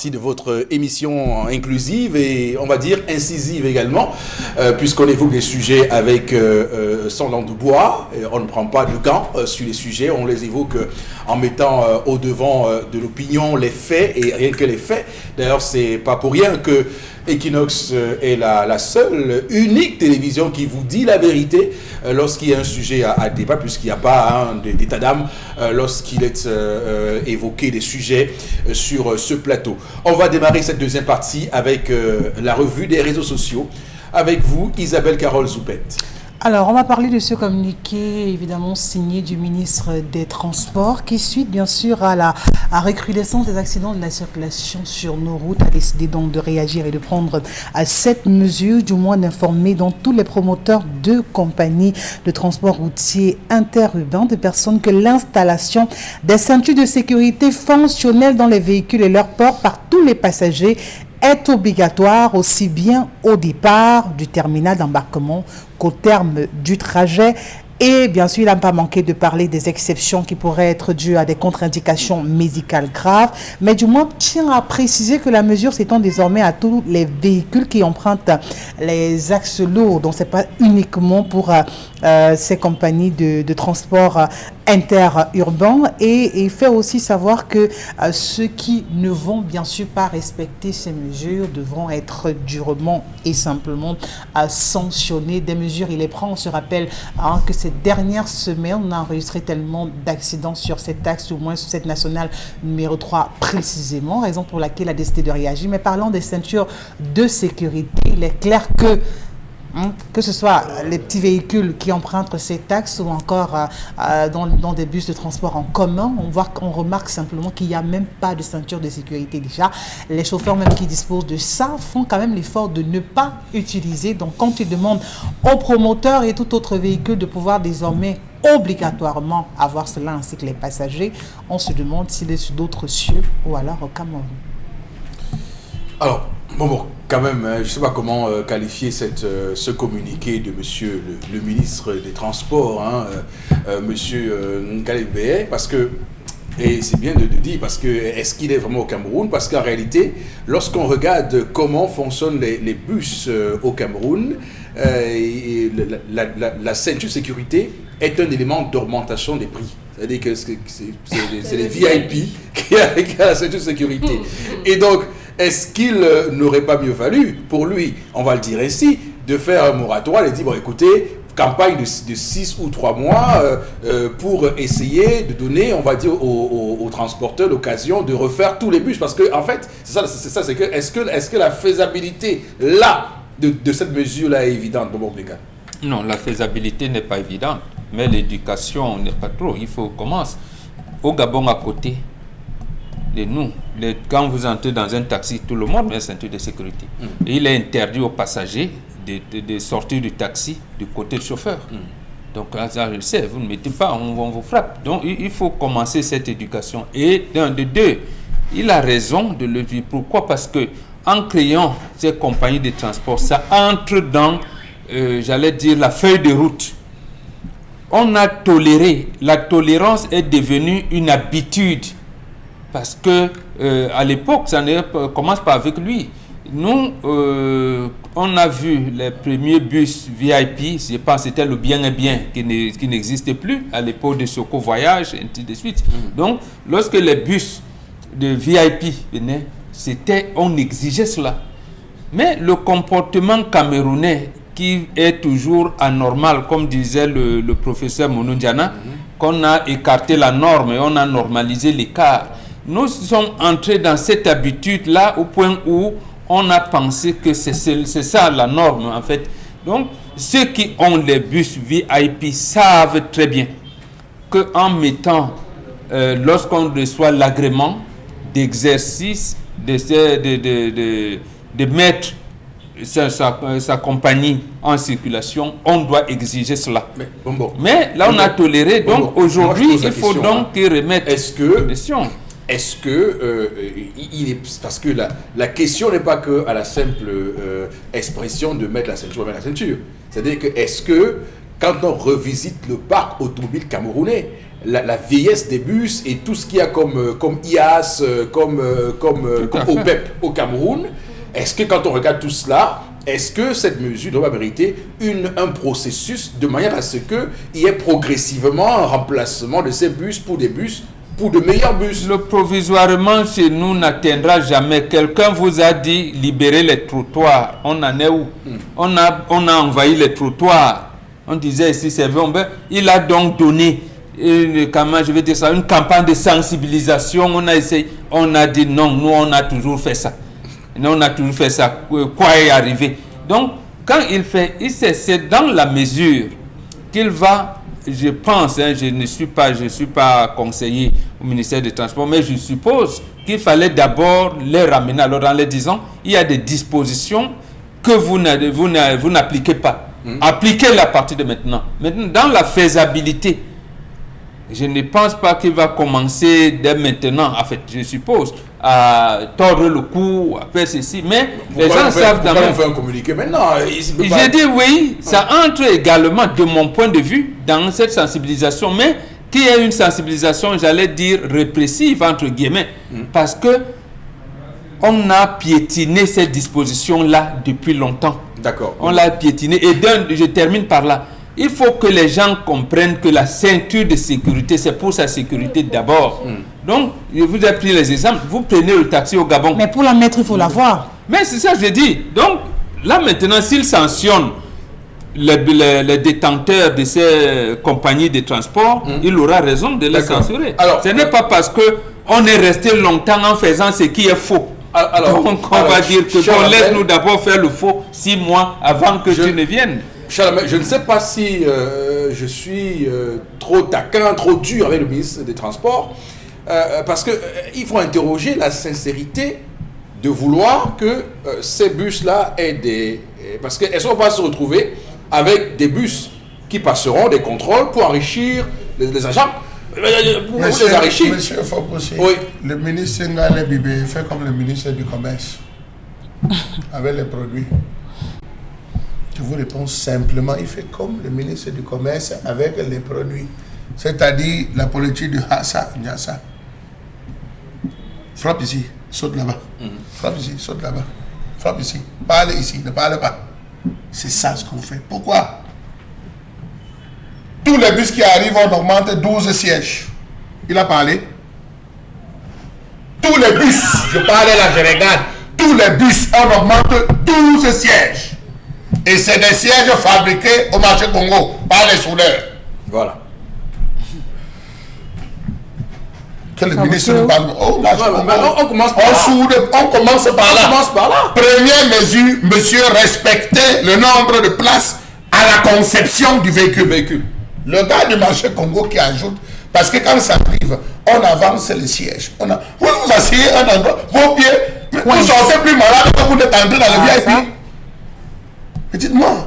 De votre émission inclusive et on va dire incisive également, puisqu'on évoque des sujets avec sans langue de bois, et on ne prend pas de gants sur les sujets, on les évoque en mettant au devant de l'opinion les faits et rien que les faits. D'ailleurs, c'est pas pour rien que Equinox est la seule, unique télévision qui vous dit la vérité lorsqu'il y a un sujet à débat, puisqu'il n'y a pas d'état d'âme lorsqu'il est évoqué des sujets sur ce plateau. On va démarrer cette deuxième partie avec la revue des réseaux sociaux. Avec vous, Isabelle Carole Zoupette. Alors, on va parler de ce communiqué, évidemment, signé du ministre des Transports, qui, suite, bien sûr, à la recrudescence des accidents de la circulation sur nos routes, a décidé donc de réagir et de prendre à cette mesure, du moins d'informer donc tous les promoteurs de compagnies de transport routier interurbain de personnes que l'installation des ceintures de sécurité fonctionnelles dans les véhicules et leur port par tous les passagers est obligatoire aussi bien au départ du terminal d'embarquement qu'au terme du trajet. Et bien sûr, il n'a pas manqué de parler des exceptions qui pourraient être dues à des contre-indications médicales graves. Mais du moins, tient à préciser que la mesure s'étend désormais à tous les véhicules qui empruntent les axes lourds. Donc, ce n'est pas uniquement pour ces compagnies de transport interurbain. Et il fait aussi savoir que ceux qui ne vont bien sûr pas respecter ces mesures devront être durement et simplement sanctionnés. Des mesures, il les prend. On se rappelle que ces dernières semaines, on a enregistré tellement d'accidents sur cette axe, ou moins sur cette nationale numéro 3 précisément, raison pour laquelle il a décidé de réagir. Mais parlant des ceintures de sécurité, il est clair que ce soit les petits véhicules qui empruntent ces taxes ou encore dans des bus de transport en commun, on remarque simplement qu'il n'y a même pas de ceinture de sécurité déjà. Les chauffeurs même qui disposent de ça font quand même l'effort de ne pas utiliser. Donc quand ils demandent aux promoteurs et tout autre véhicule de pouvoir désormais obligatoirement avoir cela ainsi que les passagers, on se demande s'il est sur d'autres cieux ou alors au Cameroun. Alors, bon, quand même, je ne sais pas comment qualifier ce communiqué de monsieur le ministre des Transports, monsieur Ngalebe, parce que, et c'est bien de dire, parce que est-ce qu'il est vraiment au Cameroun? Parce qu'en réalité, lorsqu'on regarde comment fonctionnent les bus au Cameroun, la ceinture de sécurité est un élément d'augmentation des prix. C'est-à-dire que c'est les VIP qui a la ceinture de sécurité. Et donc, est-ce qu'il n'aurait pas mieux fallu, pour lui, on va le dire ainsi, de faire un moratoire et dire, bon écoutez, campagne de 6 ou 3 mois pour essayer de donner, on va dire, aux transporteurs l'occasion de refaire tous les bus. Parce que, en fait, c'est que, est-ce que la faisabilité, là, de cette mesure-là est évidente, Bobo Bega? Non, la faisabilité n'est pas évidente, mais l'éducation n'est pas trop. Il faut commencer. Au Gabon, à côté de nous, quand vous entrez dans un taxi, tout le monde met une ceinture de sécurité. Et il est interdit aux passagers de sortir du taxi du côté du chauffeur. Donc, ça, je le sais, vous ne mettez pas, on vous frappe. Donc, il faut commencer cette éducation. Et de deux, il a raison de le dire. Pourquoi? Parce que en créant ces compagnies de transport, ça entre dans, j'allais dire, la feuille de route. On a toléré. La tolérance est devenue une habitude. Parce que à l'époque, ça commence pas avec lui. Nous, on a vu les premiers bus VIP, je pense que c'était le Bien et Bien qui n'existait plus à l'époque de Soko Voyage, et ainsi de suite. Donc, lorsque les bus de VIP venaient, on exigeait cela. Mais le comportement camerounais, qui est toujours anormal, comme disait le professeur Mounoudiana, qu'on a écarté la norme et on a normalisé l'écart. Nous sommes entrés dans cette habitude-là au point où on a pensé que c'est ça la norme en fait. Donc, ceux qui ont les bus VIP savent très bien qu'en mettant, lorsqu'on reçoit l'agrément d'exercice de mettre sa compagnie en circulation, on doit exiger cela. Mais là, on a toléré. Donc, aujourd'hui, il faut donc remettre en question. Est-ce que parce que la question n'est pas que à la simple expression de mettre la ceinture, c'est-à-dire que est-ce que quand on revisite le parc automobile camerounais, la vieillesse des bus et tout ce qu'il y a comme IAS, comme OPEP au Cameroun. Est-ce que quand on regarde tout cela, est-ce que cette mesure doit mériter un processus de manière à ce qu'il y ait progressivement un remplacement de ces bus pour de meilleurs bus? Le provisoirement chez nous n'atteindra jamais. Quelqu'un vous a dit libérer les trottoirs. On en est où? On a envahi les trottoirs. On disait ici c'est bon. Il a donc donné une campagne de sensibilisation. On a essayé. On a dit non, nous on a toujours fait ça. Nous on a toujours fait ça. Quoi est arrivé? Donc quand il fait, c'est dans la mesure qu'il va. Je pense, je ne suis pas conseiller au ministère des Transports, mais je suppose qu'il fallait d'abord les ramener. Alors en les disant, il y a des dispositions que vous n'appliquez pas. Appliquez-les à partir de maintenant. Maintenant, dans la faisabilité, je ne pense pas qu'il va commencer dès maintenant, en fait, je suppose, à tordre le cou, à faire ceci, mais les gens savent d'abord. On fait un communiqué maintenant. J'ai dit oui, ça entre également, de mon point de vue, dans cette sensibilisation, mais qui est une sensibilisation, j'allais dire, répressive, entre guillemets, parce que on a piétiné cette disposition-là depuis longtemps. D'accord. On l'a piétiné, et je termine par là. Il faut que les gens comprennent que la ceinture de sécurité, c'est pour sa sécurité d'abord. Donc, je vous ai pris les exemples. Vous prenez le taxi au Gabon. Mais pour la mettre, il faut l'avoir. Mais c'est ça que je dis. Donc, là maintenant, s'ils sanctionnent les détenteurs de ces compagnies de transport, il aura raison de les censurer. Alors, ce n'est pas parce qu'on est resté longtemps en faisant ce qui est faux. Donc, on va dire que laisse-nous d'abord faire le faux 6 mois avant que tu ne viennes. Je ne sais pas si je suis trop taquin, trop dur avec le ministre des Transports, parce qu'il faut interroger la sincérité de vouloir que ces bus-là aient des... Parce qu'elles ne sont pas se retrouver avec des bus qui passeront des contrôles pour enrichir les agents. Pour les enrichir. Monsieur Fopoussi, oui. Le ministre Ngale Bibé fait comme le ministre du Commerce avec les produits. Je vous réponds simplement, il fait comme le ministre du Commerce avec les produits. C'est-à-dire la politique de Hassa, Nyassa. Frappe ici, saute là-bas. Frappe ici, saute là-bas. Frappe ici, parle ici, ne parle pas. C'est ça ce qu'on fait. Pourquoi? Tous les bus qui arrivent, on augmente 12 sièges. Il a parlé. Tous les bus, je parlais là, je regarde. Tous les bus, on augmente 12 sièges. Et c'est des sièges fabriqués au marché Congo par les soudeurs. Voilà. Que le ministre nous parle. On commence par là. On commence par là. Première mesure, monsieur, respecter le nombre de places à la conception du véhicule. Le gars du marché Congo qui ajoute, parce que quand ça arrive, on avance les sièges. Vous vous asseyez un endroit, vos pieds, vous sortez plus malade quand vous êtes entré dans le VIP. Dites-moi,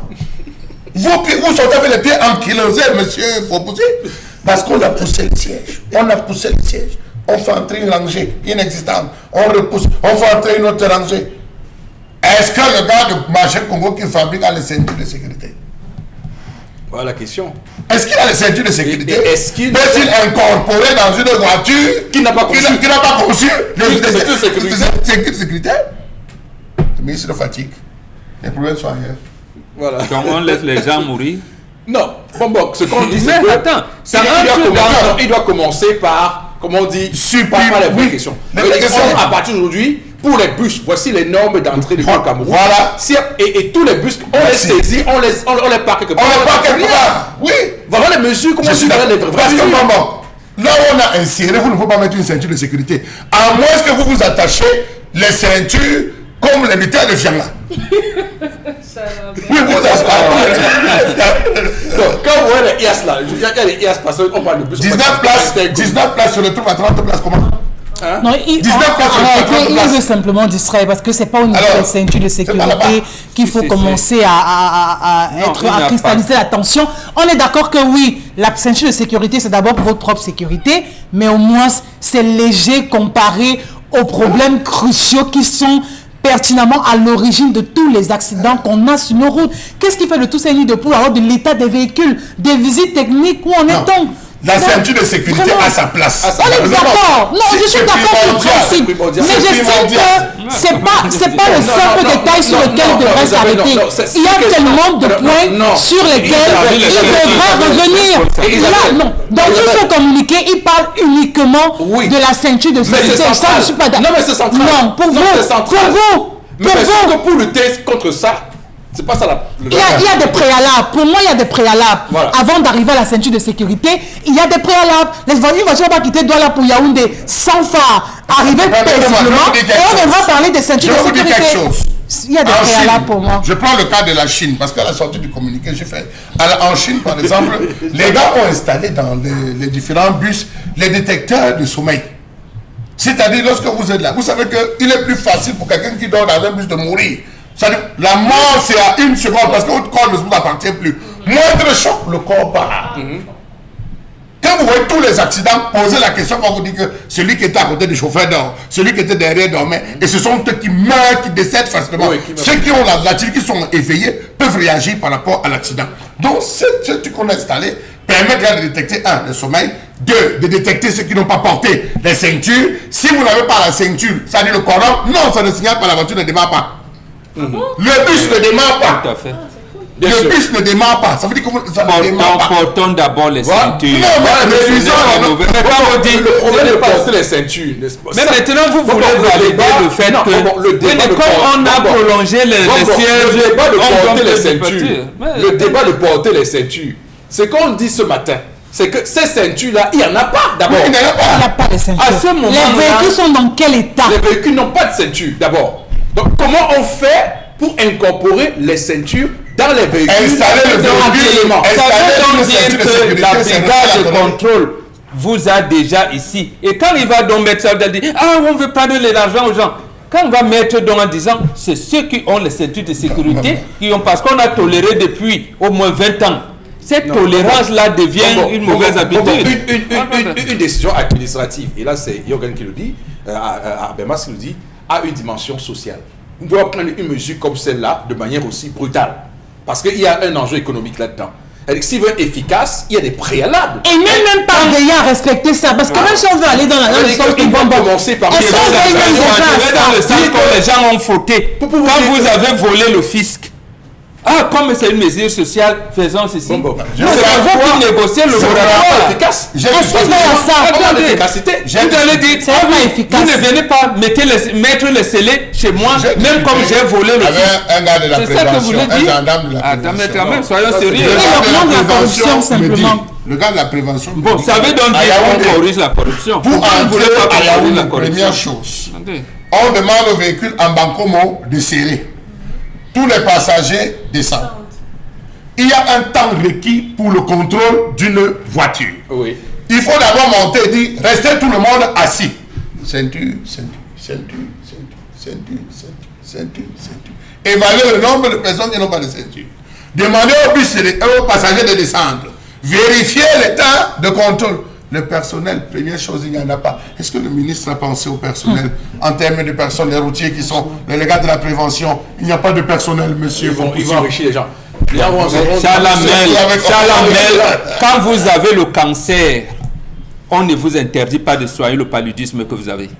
vous sortez avec les pieds ankylosés, monsieur Fopoussi, parce qu'on a poussé le siège. On fait entrer une rangée inexistante. On repousse, on fait entrer une autre rangée. Est-ce que le gars du marché Congo qui fabrique a les ceintures de sécurité? Voilà la question. Est-ce qu'il a les ceintures de sécurité? Est-ce qu'il peut-il incorporer dans une voiture qui n'a pas conçu les ceintures de sécurité? Le ministre de fatigue. Les problèmes sont ailleurs. Voilà. Donc on laisse les gens mourir. Non, ce qu'on dit, mais attends, il doit commencer par, comme on dit, par les vraies questions. Les questions, à partir d'aujourd'hui, pour les bus, voici les normes d'entrée du Cameroun. Voilà. Et tous les bus, on les saisit, on les parque quelque part. Oui. Voilà les mesures, comment je les vraies mesures. Là où on a inséré, vous ne pouvez pas mettre une ceinture de sécurité. À moins que vous vous attachez les ceintures comme les militaires de Fianga. Oui, vous quand vous voyez les IAS là, il y a les IAS parce qu'on parle de bus. 19 places sur le truc à 30 places, comment? Non, il veut simplement distraire parce que c'est pas au niveau des ceintures de sécurité qu'il faut commencer à cristalliser l'attention. On est d'accord que oui, la ceinture de sécurité c'est d'abord pour votre propre sécurité, mais au moins c'est léger comparé aux problèmes cruciaux qui sont pertinemment à l'origine de tous les accidents qu'on a sur nos routes. Qu'est-ce qui fait de tous ces nids de poules alors de l'état des véhicules, des visites techniques, où en est-on? La ceinture de sécurité a sa place. On est d'accord. Non, je suis d'accord sur le principe. Mais j'estime que c'est pas le simple détail sur lequel il devrait s'arrêter. Il y a tellement de points sur lesquels il devrait revenir. Non. Dans tout ce communiqué, il parle uniquement de la ceinture de sécurité. Ça, je ne suis pas d'accord. Non, mais c'est central. Non, pour vous. Mais pour lutter contre ça, c'est pas ça il y a des préalables. Pour moi, il y a des préalables. Voilà. Avant d'arriver à la ceinture de sécurité, il y a des préalables. Les voitures ne vont pas quitter Douala pour Yaoundé sans phare. Arriver paisiblement. Et on devra parler des ceintures de sécurité. Je vous dis quelque chose. Il y a des préalables pour moi. Je prends le cas de la Chine, parce qu'à la sortie du communiqué, j'ai fait. En Chine, par exemple, les gars ont installé dans les différents bus les détecteurs de sommeil. C'est-à-dire, lorsque vous êtes là, vous savez qu'il est plus facile pour quelqu'un qui dort dans un bus de mourir. La mort, c'est à 1 seconde parce que votre corps ne vous appartient plus. Moindre choc, le corps part. Quand vous voyez tous les accidents, posez la question quand vous dites que celui qui était à côté du chauffeur dort, celui qui était derrière dormait, et ce sont eux qui meurent, qui décèdent facilement. Ceux qui ont la qui sont éveillés peuvent réagir par rapport à l'accident. Donc, ce truc qu'on a installé permet de détecter, le sommeil, 2, de détecter ceux qui n'ont pas porté les ceintures. Si vous n'avez pas la ceinture, ça dit le cordon, non, ça ne signale pas, la voiture ne démarre pas. Le bus ne démarre pas. Tout à fait. Le bus ne démarre pas. Ça veut dire que ça ne démarre pas. Portons d'abord les ceintures. Non, mais réduisons le problème de porter les ceintures. Mais maintenant, vous voulez valider le fait que comme on a prolongé les sièges, le débat de porter les ceintures. Le débat de porter les ceintures. Ce qu'on dit ce matin, c'est que ces ceintures-là, il n'y en a pas d'abord. Il n'y a pas de ceinture. À ce moment, les véhicules sont dans quel état? Les véhicules n'ont pas de ceinture d'abord. Donc comment on fait pour incorporer les ceintures dans les véhicules? Installer le véhicule. Ça veut donc dire que la brigade de contrôle vous a déjà ici. Et quand il va donc mettre ça, il dit on veut pas donner l'argent aux gens. Quand on va mettre donc en disant c'est ceux qui ont les ceintures de sécurité qui ont, parce qu'on a toléré depuis au moins 20 ans. Cette tolérance-là devient une mauvaise habitude. Une décision administrative, et là c'est Yogan qui le dit, Abemas qui le dit, a une dimension sociale. On doit prendre une mesure comme celle-là de manière aussi brutale. Parce qu'il y a un enjeu économique là-dedans. S'il veut être efficace, il y a des préalables. Et même pas veiller à respecter ça. Parce que même si on veut aller dans le sens du bon commencer par dans le sens que les gens ont fauté. Quand vous avez volé le fisc, comme c'est une mesure sociale, faisons ceci. C'est vous qui négociez le moratoire efficace. Est-ce qu'on fait ça? L'efficacité. Vous allez dire, vous ne venez pas mettre les scellés chez moi, même comme j'ai volé le fisc. Un gars de la prévention, un gendarme de la prévention. Mais quand même, soyons sérieux. Et la corruption, simplement. Le gars de la prévention. Bon, ça veut donc dire qu'on corrige la corruption. Pour entrer à Yaoundé, la première chose, on demande au véhicule en Bancomo de serrer. Tous les passagers descendent. Il y a un temps requis pour le contrôle d'une voiture. Oui. Il faut d'abord monter et dire, restez tout le monde assis. Ceinture, ceinture, ceinture, ceinture, ceinture, ceinture, ceinture. Évaluer le nombre de personnes qui n'ont pas de ceinture. Demandez aux bus et aux passagers de descendre. Vérifier l'état de contrôle. Le personnel, première chose, il n'y en a pas. Est-ce que le ministre a pensé au personnel en termes de personnes, les routiers qui sont les gars de la prévention? Il n'y a pas de personnel, monsieur. Ils vont enrichir les gens. Chalamel, quand vous avez le cancer, on ne vous interdit pas de soigner le paludisme que vous avez.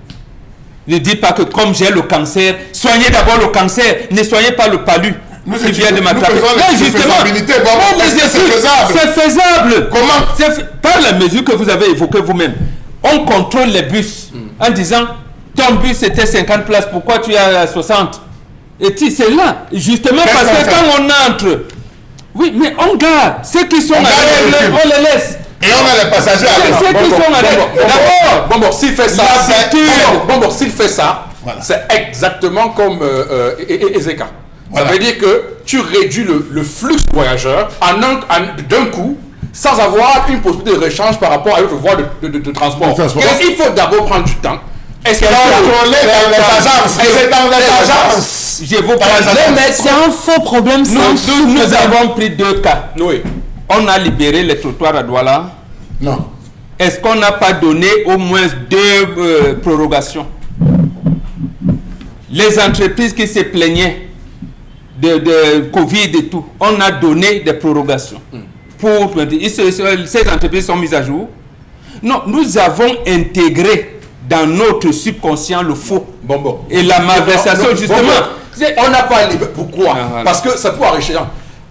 Ne dites pas que comme j'ai le cancer, soignez d'abord le cancer, ne soignez pas le palu. Qui vient de m'attraper. Non, justement, c'est faisable. Comment? Par la mesure que vous avez évoquée vous-même, on contrôle les bus en disant ton bus était 50 places, pourquoi tu es à 60? Et c'est là, justement, parce que quand on entre, oui, mais on garde ceux qui sont à l'arrière, on les laisse. Et on a les passagers à ceux qui sont à l'arrière. D'abord, s'il fait ça, s'il fait ça, c'est exactement comme Ezeka. Ça veut dire que tu réduis le flux de voyageurs d'un coup, sans avoir une possibilité de rechange par rapport à une autre voie de transport. Il faut d'abord prendre du temps. Est-ce que contrôler dans les agences? C'est dans les agences. Je vous parle. C'est un faux problème. Nous avons pris 2 cas. Oui. On a libéré les trottoirs à Douala. Non. Est-ce qu'on n'a pas donné au moins 2 prorogations? Les entreprises qui se plaignaient de Covid et tout, on a donné des prorogations. ces entreprises sont mises à jour. Non, nous avons intégré dans notre subconscient le faux. Bon. Et la malversation, justement. On n'a pas libéré. Pourquoi? Parce que ça peut arracher.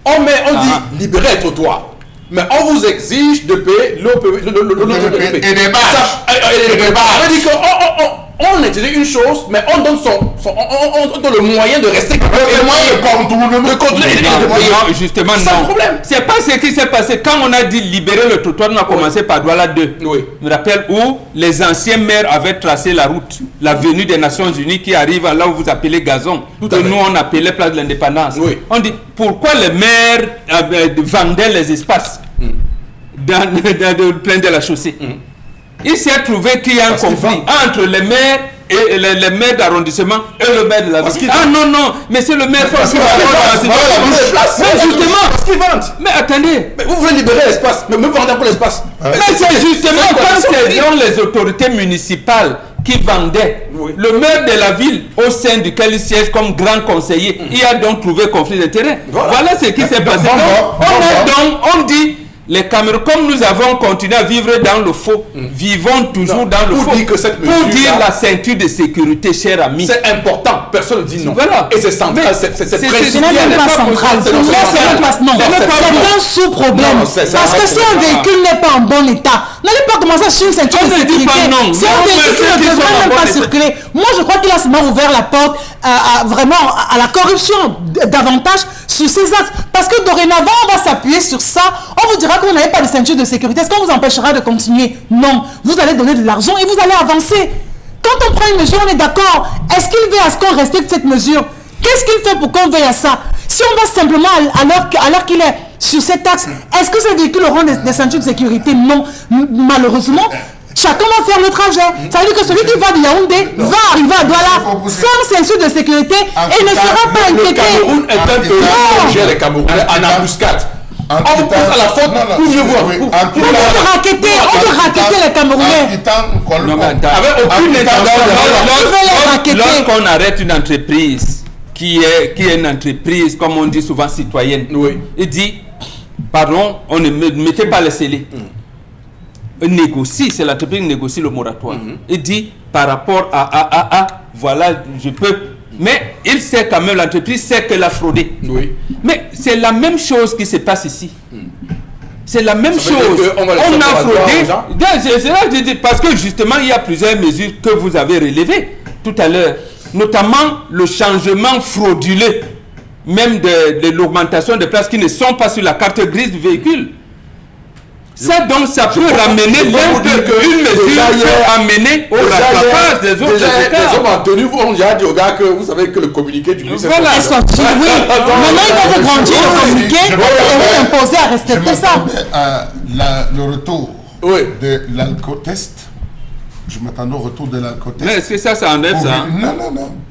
On dit libérer un trottoir. Mais on vous exige de payer l'OPV. Et des bâches. On dit qu'on utilise une chose, mais on donne on donne le moyen de rester. Le moyen de contourner. Non, justement, c'est un problème. C'est pas ce qui s'est passé. Quand on a dit libérer le trottoir, on a commencé par Douala 2. Oui. Je me rappelle où les anciens maires avaient tracé la route, l'avenue des Nations Unies qui arrive à là où vous appelez Gazon, que nous on appelait Place de l'Indépendance. Oui. On dit pourquoi les maires vendaient les espaces dans le plein de la chaussée. Il s'est trouvé qu'il y a un conflit entre les maires et les maires d'arrondissement et le maire de la ville. Non, mais c'est le maire parce mais attendez. Mais vous voulez libérer l'espace, mais me vendez pour l'espace. Mais c'est justement quand c'est les autorités municipales qui vendaient. Le maire de la ville, au sein duquel il siège comme grand conseiller, il a donc trouvé conflit d'intérêt. Voilà ce qui s'est passé. On dit les Camerounais, comme nous avons continué à vivre dans le faux, vivons toujours dans le faux. Pour dire la ceinture de sécurité, cher ami. C'est important, personne ne dit non. Voilà. Et c'est central, c'est Ce n'est pas central. C'est un sous-problème. Parce que si un véhicule n'est pas en bon état, n'allez pas commencer à suivre une ceinture de sécurité. Si un véhicule ne devrait même pas circuler, moi je crois qu'il a seulement ouvert la porte vraiment à la corruption davantage sur ces axes. Parce que dorénavant, on va s'appuyer sur ça. On vous dira qu'on n'avait pas de ceinture de sécurité. Est-ce qu'on vous empêchera de continuer? Non. Vous allez donner de l'argent et vous allez avancer. Quand on prend une mesure, on est d'accord. Est-ce qu'il veut à ce qu'on respecte cette mesure? Qu'est-ce qu'il fait pour qu'on veille à ça? Si on va simplement, alors qu'il est sur cet axe, est-ce que ces véhicules auront des ceintures de sécurité? Non. Malheureusement, chacun va faire le trajet. Ça veut dire que celui qui va de Yaoundé va arriver à Douala sans ceinture de sécurité et ne sera pas inquiété. Le Cameroun est un pays où gère les Camerounais en embuscade. On vous pousse à la faute pour mieux voir. On veut raqueter les Camerounais. Lorsqu'on arrête une entreprise qui est une entreprise, comme on dit souvent, citoyenne, il dit, pardon, on ne mettez pas les scellés. Négocie, c'est l'entreprise qui négocie le moratoire. Il dit, par rapport à voilà, je peux. Mais il sait quand même, l'entreprise sait qu'elle a fraudé. Mais c'est la même chose qui se passe ici. C'est la même chose. On a fraudé. Parce que justement, il y a plusieurs mesures que vous avez relevées tout à l'heure. Notamment le changement frauduleux, même de l'augmentation de places qui ne sont pas sur la carte grise du véhicule. Ça donc ça peut ramener une mesure peut amener au rattrapage des autres. Les hommes en tenue vont déjà dire aux gars que vous savez que le communiqué du ministre voilà. Est sorti, oui. Maintenant ils vont grandir le communiqué et vous imposer à respecter ça. Le retour de l'alcotest. Je m'attendais au retour de l'alcotest. Mais est-ce que ça enlève ça? Non.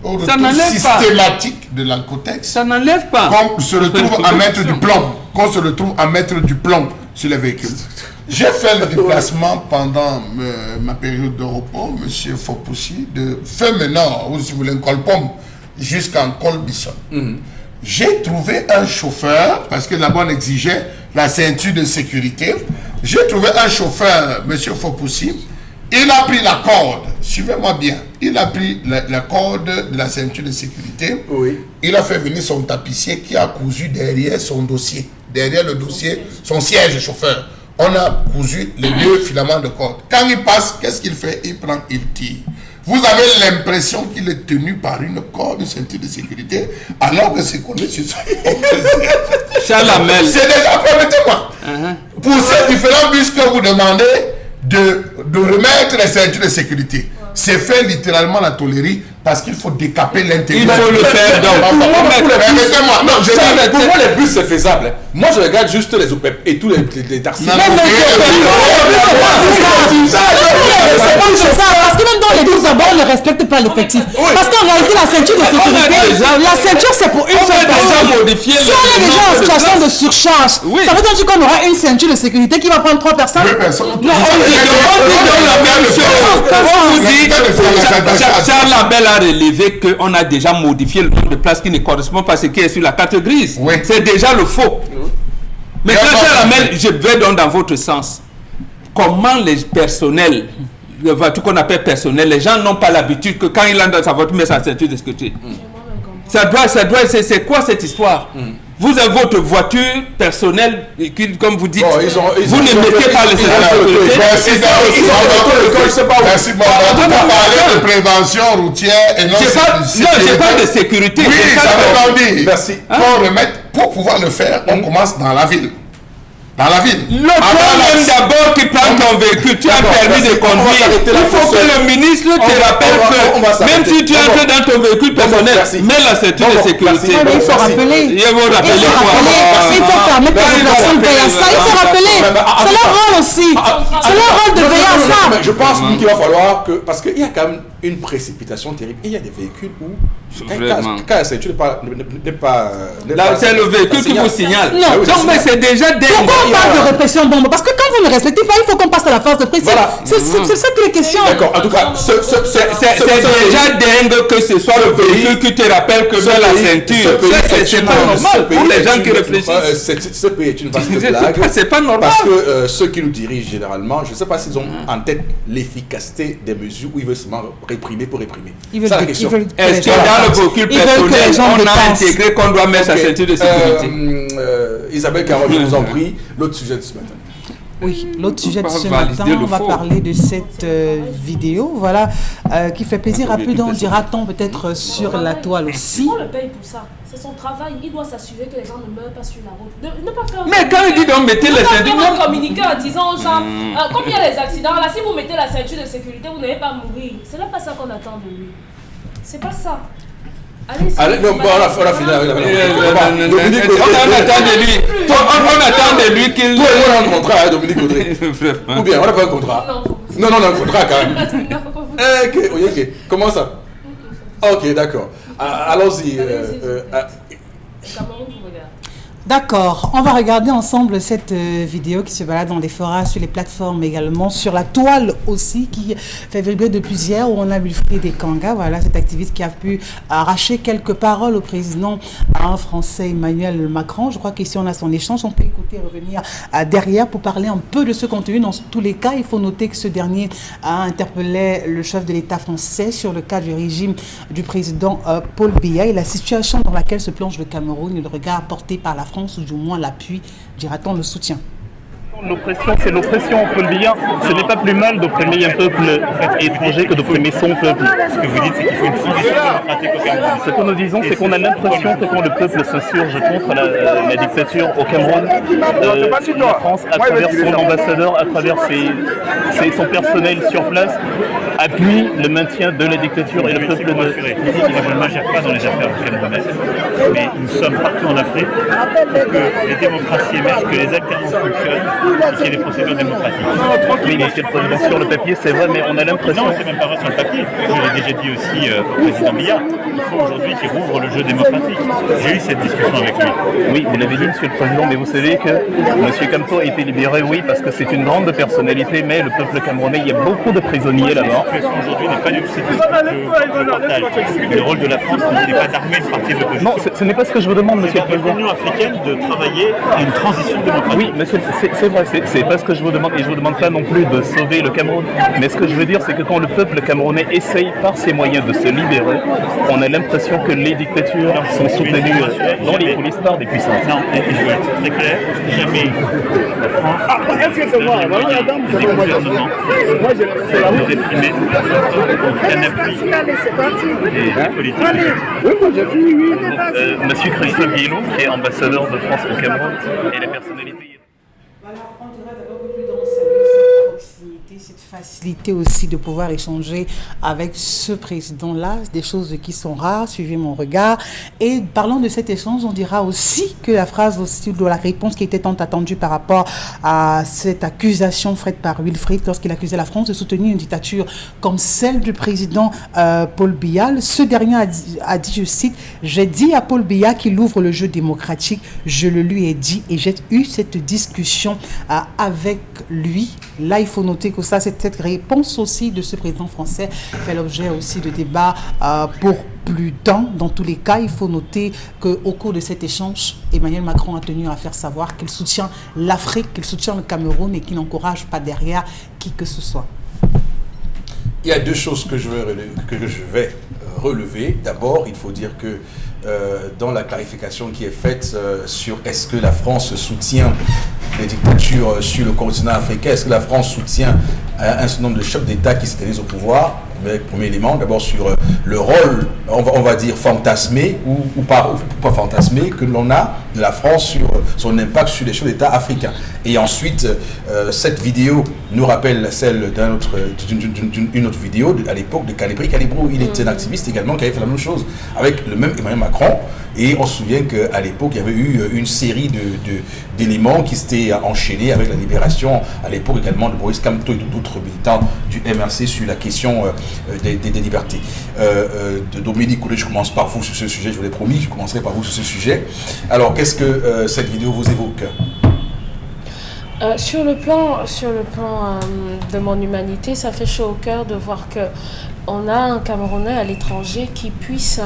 Au retour ça n'enlève systématique de l'alcotest. Ça n'enlève pas. Qu'on se retrouve à mettre du plomb. Qu'on se retrouve à mettre du plomb sur les véhicules. J'ai fait le déplacement pendant ma période de repos, M. Fopoussi, de Femenor, ou si vous voulez, Colpom, jusqu'en Colbisson. J'ai trouvé un chauffeur, parce que là-bas on exigeait la ceinture de sécurité. J'ai trouvé un chauffeur, M. Fopoussi. Il a pris la corde, suivez-moi bien, il a pris la corde de la ceinture de sécurité. Il a fait venir son tapissier qui a cousu derrière son dossier. Derrière le dossier, son siège chauffeur. On a cousu les deux filaments de corde. Quand il passe, qu'est-ce qu'il fait? Il prend, il tire. Vous avez l'impression qu'il est tenu par une corde, une ceinture de sécurité, alors que c'est qu'on est sur son Chalamel. C'est déjà, permettez-moi. Pour ces différents bus que vous demandez de remettre les ceintures de sécurité, c'est fait littéralement la tôlerie parce qu'il faut décaper l'intérieur. Il faut le faire donc. Pour moi, les bus, c'est faisable. Moi, je regarde juste les OPEP et tous les taxis. Parce que même dans les bus, d'abord, on ne respecte pas l'effectif. Parce qu'en réalité, la ceinture de sécurité, la ceinture, c'est pour une seule personne. Si on est déjà en situation de surcharge, ça veut dire qu'on aura une ceinture de sécurité qui va prendre 3 personnes. Non, on dit la même chose. Charles Labelle a relevé qu'on a déjà modifié le nombre de places qui ne correspond pas à ce qui est sur la carte grise. C'est déjà le faux. Mais cher Amel, je vais donc dans votre sens. Comment les personnels, tout qu'on appelle personnel, les gens n'ont pas l'habitude que quand il entre dans sa voiture, met sa ceinture de sécurité. Ça doit, c'est quoi cette histoire? Vous avez votre voiture personnelle, comme vous dites, vous ne mettez pas le ceinture de sécurité. Merci, on va parler de prévention routière et non de sécurité. Non, je parle de sécurité. Oui, ça veut pas dire. Merci. Pour pouvoir le faire, on commence dans la ville. Dans la ville. Toi-même d'abord qui prends ton véhicule, tu as permis de conduire. Il faut que le ministre te rappelle que même si tu entres dans ton véhicule personnel, mets la ceinture de sécurité. Il faut rappeler. Il faut rappeler quoi. Il faut permettre que les personnes veillent à ça. Il faut rappeler. C'est leur rôle aussi. C'est leur rôle de veiller à ça. Je pense qu'il va falloir que... Parce qu'il y a quand même une précipitation terrible. Il y a des véhicules où... Quand la ceinture n'est pas... C'est le véhicule qui vous signale. Non, donc mais c'est déjà dingue. Pourquoi on parle de répression bombe? Parce que quand vous ne respectez pas, il faut qu'on passe à la phase de pression. C'est ça que les questions. D'accord, en tout cas, c'est déjà dingue que ce soit le véhicule qui te rappelle que dans la ceinture. C'est pas normal pour les gens qui réfléchissent. Ce pays est une vaste blague. C'est pas normal. Parce que ceux qui nous dirigent généralement, je ne sais pas s'ils ont en tête l'efficacité des mesures où ils veulent seulement réprimer pour réprimer. C'est la question. Est-ce que dans le véhicule personnel, on a intégré qu'on doit mettre sa ceinture de sécurité? Isabelle Caron, je vous en prie, l'autre sujet de ce matin. Oui, l'autre sujet de ce matin, on va parler de cette vidéo, voilà, qui fait plaisir à peu d'en dira-t-on peut-être sur la toile aussi. On le paye pour ça, c'est son travail, il doit s'assurer que les gens ne meurent pas sur la route. Ne pas faire mais quand il dit donc mettez les ceintures, on communiquer en disant genre, comme il y a les accidents, là si vous mettez la ceinture de sécurité, vous n'allez pas mourir. C'est là pas ça qu'on attend de lui. C'est pas ça. Allez, non, bon, on a fini. On attend de lui qu'il... Toi, on a un contrat, Dominique Audrey. Ou bien, on n'a pas un contrat. Non, on a un contrat quand même. Ok. Comment ça? Ok, d'accord. Allons-y. D'accord, on va regarder ensemble cette vidéo qui se balade dans les forats, sur les plateformes également, sur la toile aussi, qui fait vibrer depuis hier, où on a Wilfried Ekanga, voilà, cet activiste qui a pu arracher quelques paroles au président français Emmanuel Macron. Je crois qu'ici on a son échange, on peut écouter et revenir derrière pour parler un peu de ce contenu. Dans tous les cas, il faut noter que ce dernier a interpellé le chef de l'État français sur le cas du régime du président Paul Biya et la situation dans laquelle se plonge le Cameroun et le regard porté par la France, ou du moins l'appui, dira-t-on, le soutien. L'oppression, c'est l'oppression. Paul Biya, ce n'est pas plus mal d'opprimer un peuple étranger que d'opprimer son peuple. Ce que vous dites, c'est qu'il faut une transition démocratique au Cameroun. Ce que nous disons, c'est qu'on a l'impression que quand le peuple s'insurge contre la dictature au Cameroun, la France, à travers son ambassadeur, à travers son personnel sur place, appuie le maintien de la dictature et le peuple de... Je ne m'ingère pas dans les affaires camerounaises, mais nous sommes partout en Afrique pour que les démocraties émergent, que les alternances fonctionnent, qu'il y ait des procédures démocratiques. Oui, monsieur le Président, sur le papier, c'est vrai, mais on a l'impression... Non, c'est même pas vrai sur le papier. Je l'ai déjà dit aussi au président Biya. Il faut aujourd'hui qu'il rouvre le jeu démocratique. J'ai eu cette discussion avec lui. Oui, vous l'avez dit, monsieur le Président, mais vous savez que monsieur Kamto a été libéré, oui, parce que c'est une grande personnalité, mais le peuple camerounais, il y a beaucoup de prisonniers là-bas. La situation aujourd'hui n'est pas du partage. Le rôle de la France n'est pas d'armer le parti de l'opposition. Non, ce n'est pas ce que je vous demande, monsieur le C'est Président. l'Union africaine de travailler à une transition démocratique. Oui, monsieur, c'est vrai, c'est pas ce que je vous demande, et je vous demande pas non plus de sauver le Cameroun, mais ce que je veux dire, c'est que quand le peuple camerounais essaye par ses moyens de se libérer, on a l'impression que les dictatures sont soutenues dans les coulisses par des puissances. Non, et je veux être très clair, jamais la France des gouvernements de réprimer aucun appui des politiques. Monsieur Christophe Guilou, qui est ambassadeur de France au Cameroun, et la personnalité... Voilà, on dirait d'abord que plus dans cette proximité, cette facilité aussi de pouvoir échanger avec ce président-là, des choses qui sont rares, suivez mon regard. Et parlant de cet échange, on dira aussi que la phrase aussi de la réponse qui était tant attendue par rapport à cette accusation faite par Wilfried lorsqu'il accusait la France de soutenir une dictature comme celle du président Paul Biya. Ce dernier a dit, je cite, « J'ai dit à Paul Biya qu'il ouvre le jeu démocratique, je le lui ai dit et j'ai eu cette discussion avec lui. » Là, il faut noter que ça, cette réponse aussi de ce président français fait l'objet aussi de débats pour plus d'un. Dans tous les cas, il faut noter qu'au cours de cet échange, Emmanuel Macron a tenu à faire savoir qu'il soutient l'Afrique, qu'il soutient le Cameroun et qu'il n'encourage pas derrière qui que ce soit. Il y a deux choses que je vais relever. D'abord, il faut dire que dans la clarification qui est faite sur est-ce que la France soutient les dictatures sur le continent africain, est-ce que la France soutient un certain nombre de chefs d'État qui s'éternisent au pouvoir. Premier élément, d'abord sur le rôle, on va dire fantasmé ou pas fantasmé que l'on a de la France sur son impact sur les chefs d'État africains. Et ensuite, cette vidéo nous rappelle celle d'une autre vidéo à l'époque de Calibri. Il était un activiste également qui avait fait la même chose avec le même Emmanuel Macron. Et on se souvient qu'à l'époque, il y avait eu une série d'éléments qui s'étaient enchaînés avec la libération, à l'époque également de Boris Kamto et d'autres militants du MRC sur la question des libertés. Dominique Koulé, je commence par vous sur ce sujet, je vous l'ai promis, je commencerai par vous sur ce sujet. Alors, qu'est-ce que cette vidéo vous évoque ? Sur le plan de mon humanité, ça fait chaud au cœur de voir qu'on a un Camerounais à l'étranger qui puisse,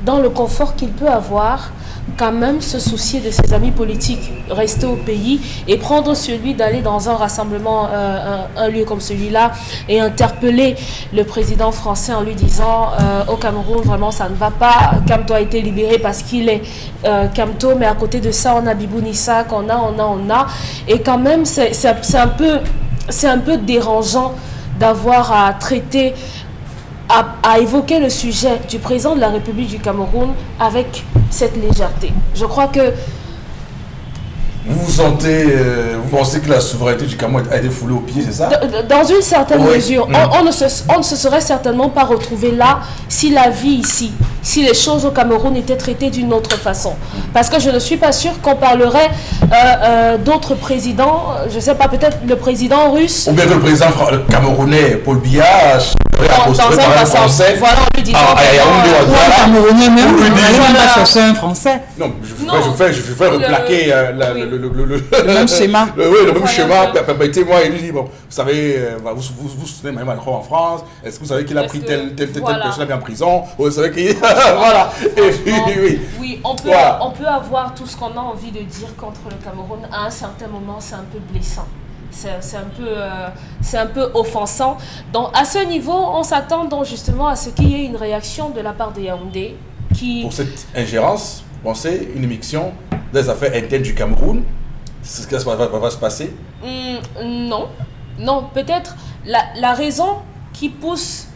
dans le confort qu'il peut avoir, quand même se soucier de ses amis politiques, rester au pays et prendre celui d'aller dans un rassemblement, un lieu comme celui-là et interpeller le président français en lui disant au Cameroun, vraiment ça ne va pas, Kamto a été libéré parce qu'il est Kamto, mais à côté de ça on a Bibou Nissak, on a et quand même c'est un peu dérangeant d'avoir à traiter, à évoquer le sujet du président de la République du Cameroun avec cette légèreté. Je crois que... Vous pensez que la souveraineté du Cameroun a été foulée aux pieds, c'est ça? Dans une certaine mesure. On ne se serait certainement pas retrouvé là si la vie ici, si les choses au Cameroun étaient traitées d'une autre façon. Parce que je ne suis pas sûre qu'on parlerait d'autres présidents, je ne sais pas, peut-être le président russe. Ou bien que le président camerounais, Paul Biya, dans un français. Voilà, on lui disant un Camerounais même, on va chercher un français. Non, je fais replaquer le même schéma. Le même schéma. Permettez-moi, il lui dit, bon, vous savez, vous soutenez Emmanuel Macron en France, est-ce que vous savez qu'il a pris telle personne en prison? Vous savez qu'il... Voilà. Et puis, oui, on peut avoir tout ce qu'on a envie de dire contre le Cameroun. À un certain moment, c'est un peu blessant. C'est un peu offensant. Donc, à ce niveau, on s'attend donc justement à ce qu'il y ait une réaction de la part de Yaoundé. Pour cette ingérence, vous pensez une émission des affaires internes du Cameroun, c'est ce qui va se passer? Non, peut-être la raison qui pousse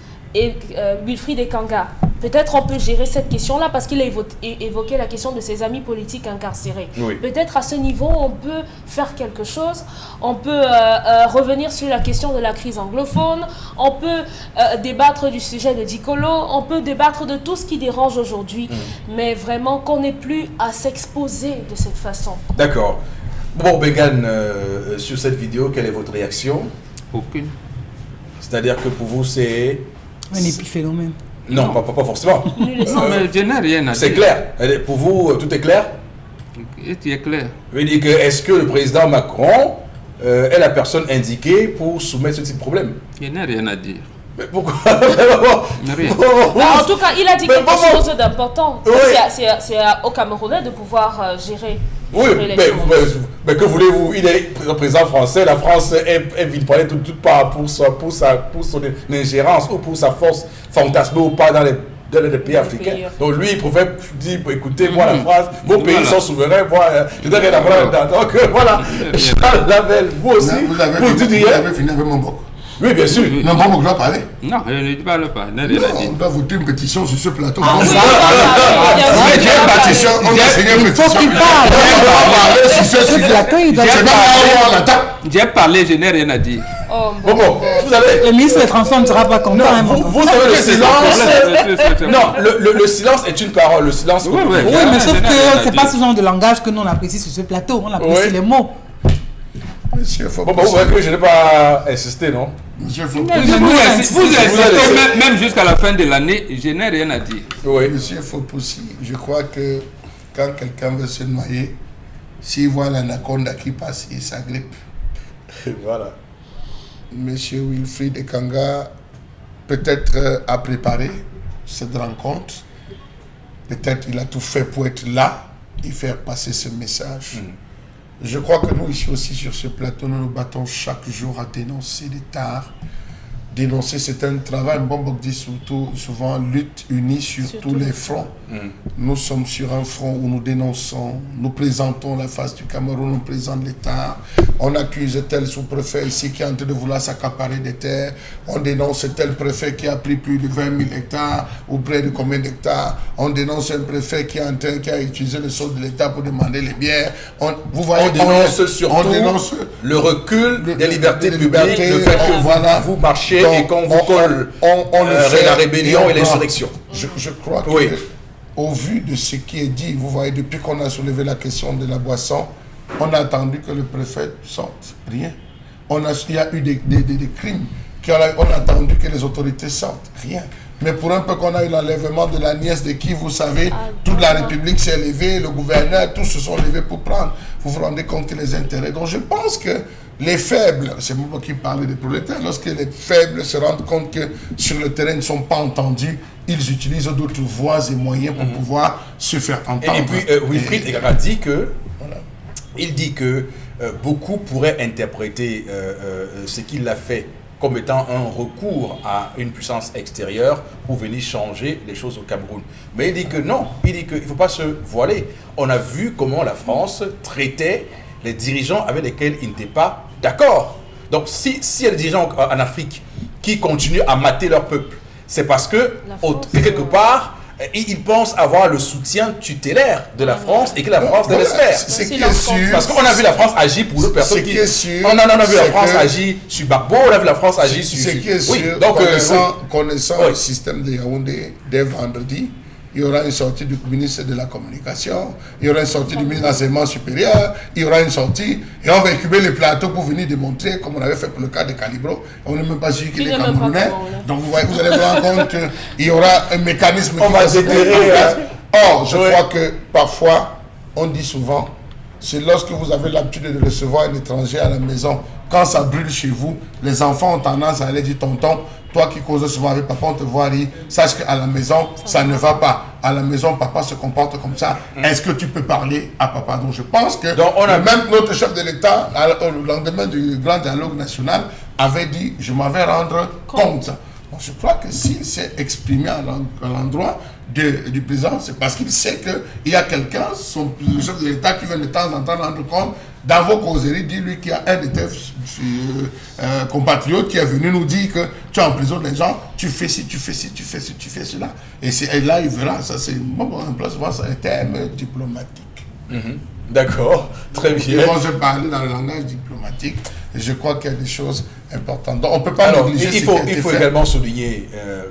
Wilfried Ekanga, peut-être on peut gérer cette question-là parce qu'il a évoqué la question de ses amis politiques incarcérés. Oui. Peut-être à ce niveau, on peut faire quelque chose. On peut revenir sur la question de la crise anglophone. On peut débattre du sujet de Dikolo. On peut débattre de tout ce qui dérange aujourd'hui. Mais vraiment qu'on n'ait plus à s'exposer de cette façon. D'accord. Bon, Began, sur cette vidéo, quelle est votre réaction? Aucune. C'est-à-dire que pour vous, c'est... un épiphénomène. Non, pas forcément. Mais je n'ai rien à dire. C'est clair. Pour vous, tout est clair? Tout est clair. Je veux dire que est-ce que le président Macron est la personne indiquée pour soumettre ce type de problème? Je n'ai rien à dire. Mais pourquoi? En tout cas, il a dit quelque chose d'important. Oui. C'est au Camerounais de pouvoir gérer. Oui, mais que voulez-vous? Il est président français, la France est vilipendée toute part pour son ingérence ou pour sa force fantasmée ou pas dans les pays africains. Donc lui, il préfère dire, écoutez, moi la France, vos pays sont souverains, moi, je n'ai rien à voir là-dedans. Donc voilà, Charles Lavelle, vous aussi, vous avez fini avec mon boc. Oui, bien sûr. Non, bon, on doit parler. Non, je ne parle pas. On doit voter une pétition sur ce plateau. Il faut qu'il parle. Sur ce sujet. J'ai parlé, je n'ai rien à dire. Bon, vous avez... Le ministre des Transports ne sera pas content. Vous avez le silence. Non, le silence est une parole. Le silence. Oui, mais sauf que ce n'est pas ce genre de langage que nous on apprécie sur ce plateau. On apprécie les mots. Monsieur Faux. Bon, vous voyez que je n'ai pas insisté, non? Monsieur Faux. Vous insistez même jusqu'à la fin de l'année, je n'ai rien à dire. Oui. Monsieur Faux-Poussi, je crois que quand quelqu'un veut se noyer, s'il voit l'anaconda qui passe, il s'agrippe. Voilà. Monsieur Wilfried Ekanga, peut-être a préparé cette rencontre. Peut-être il a tout fait pour être là et faire passer ce message. Je crois que nous, ici aussi, sur ce plateau, nous nous battons chaque jour à dénoncer l'État. Dénoncer, c'est un travail. Mbongo dit surtout, souvent, lutte unie sur tous les fronts. Nous sommes sur un front où nous dénonçons, nous présentons la face du Cameroun, nous présentons l'État. On accuse tel sous-préfet ici qui est en train de vouloir s'accaparer des terres. On dénonce tel préfet qui a pris plus de 20 000 hectares ou près de combien d'hectares. On dénonce un préfet qui a utilisé le sol de l'État pour demander les biens. Vous voyez, on dénonce surtout le recul des libertés publiques, le fait que vous marchez et qu'on vous colle la rébellion et l'insurrection. Je crois que, au vu de ce qui est dit, vous voyez, depuis qu'on a soulevé la question de la boisson, on a attendu que le préfet sorte. Rien. Il y a eu des crimes. On a attendu que les autorités sortent. Rien. Mais pour un peu qu'on a eu l'enlèvement de la nièce de qui, vous savez, toute la République s'est levée, le gouverneur, tous se sont levés pour prendre. Vous vous rendez compte que les intérêts. Donc je pense que les faibles, c'est moi qui parlais des prolétaires, lorsque les faibles se rendent compte que sur le terrain ils ne sont pas entendus, ils utilisent d'autres voies et moyens pour pouvoir se faire entendre. Et puis Wilfried a dit que, il dit que beaucoup pourraient interpréter ce qu'il a fait comme étant un recours à une puissance extérieure pour venir changer les choses au Cameroun. Mais il dit que non, il dit qu'il ne faut pas se voiler. On a vu comment la France traitait les dirigeants avec lesquels il n'était pas d'accord. Donc si y a des dirigeants en Afrique qui continuent à mater leur peuple, c'est parce que quelque part, ils pensent avoir le soutien tutélaire de la France et que la France laisse faire. C'est qui est sûr. Parce qu'on a vu la France agir pour d'autres personnes. Ce qui est sûr. On a vu la France agir sur Gbagbo, on a vu la France agir sur... Ce qui est sûr, oui, donc, connaissant le système de Yaoundé, dès vendredi, il y aura une sortie du ministre de la Communication, il y aura une sortie du ministre de l'Enseignement supérieur, il y aura une sortie, et on va récupérer les plateaux pour venir démontrer, comme on avait fait pour le cas de Calibro. On n'est même pas sûr qu'il est Camerounais. Donc vous allez vous rendre compte qu'il y aura un mécanisme qui va se déterrer. Or, je crois que parfois, on dit souvent, c'est lorsque vous avez l'habitude de recevoir un étranger à la maison, quand ça brûle chez vous, les enfants ont tendance à aller dire tonton, toi qui causes souvent avec papa, on te voit rire, sache qu'à la maison, ça ne va pas. À la maison, papa se comporte comme ça. Est-ce que tu peux parler à papa? Donc je pense que même notre chef de l'État, au lendemain du grand dialogue national, avait dit, je m'en vais rendre compte. Donc, je crois que s'il s'est exprimé à l'endroit du président, c'est parce qu'il sait qu'il y a quelqu'un, le chef de l'État, qui vient de temps en temps rendre compte, dans vos causeries, dis-lui qu'il y a un de tes compatriotes qui est venu nous dire que tu emprisonnes les gens, tu fais ci, tu fais ci, tu fais ci, tu fais cela. Et là, il verra. Ça, c'est un terme diplomatique. D'accord, très bien. Ils vont se parler dans le langage diplomatique. Et je crois qu'il y a des choses importantes. Donc, on ne peut pas négliger il faut également souligner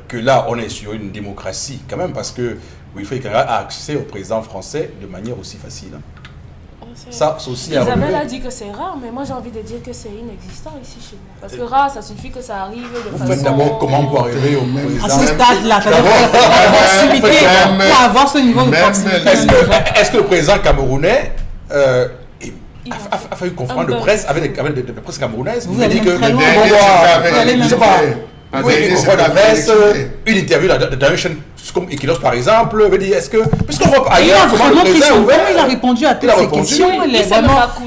que là, on est sur une démocratie, quand même, parce que Wilfried Kanga a accès au président français de manière aussi facile. Ça, c'est aussi Isabelle a dit que c'est rare, mais moi j'ai envie de dire que c'est inexistant ici chez nous. Parce que rare, ça suffit que ça arrive de façon... Vous faites d'abord comment pour arriver au président? À ce stade-là, pour avoir ce niveau de proximité. Est-ce que le président camerounais a fait une conférence de presse avec la presse camerounaise? Vous allez que une interview dans une chaîne comme Equinos par exemple, veut dire est-ce que puisqu'on voit ailleurs comment le président il a répondu à toutes ces questions,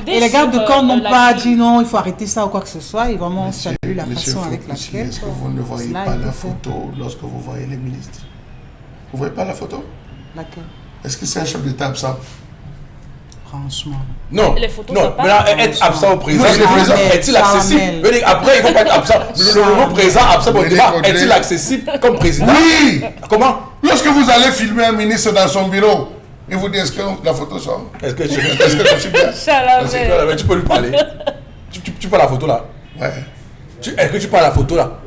et les gardes de corps n'ont pas dit non, il faut arrêter ça ou quoi que ce soit, ils vraiment saluent la façon avec laquelle. Est-ce que vous ne voyez pas la photo lorsque vous voyez les ministres? Vous voyez pas la photo? Laquelle? Est-ce que c'est un chef d'État absent? Franchement. Non, maintenant être absent au président, est-il accessible? Après, il ne faut pas être absent. Le mot président absent au débat, est-il accessible comme président? Oui! Comment? Lorsque vous allez filmer un ministre dans son bureau, il vous dit est-ce que la photo sort? Est-ce que je suis bien? Tu peux lui parler. Tu parles la photo là? Ouais. Est-ce que tu parles la photo là?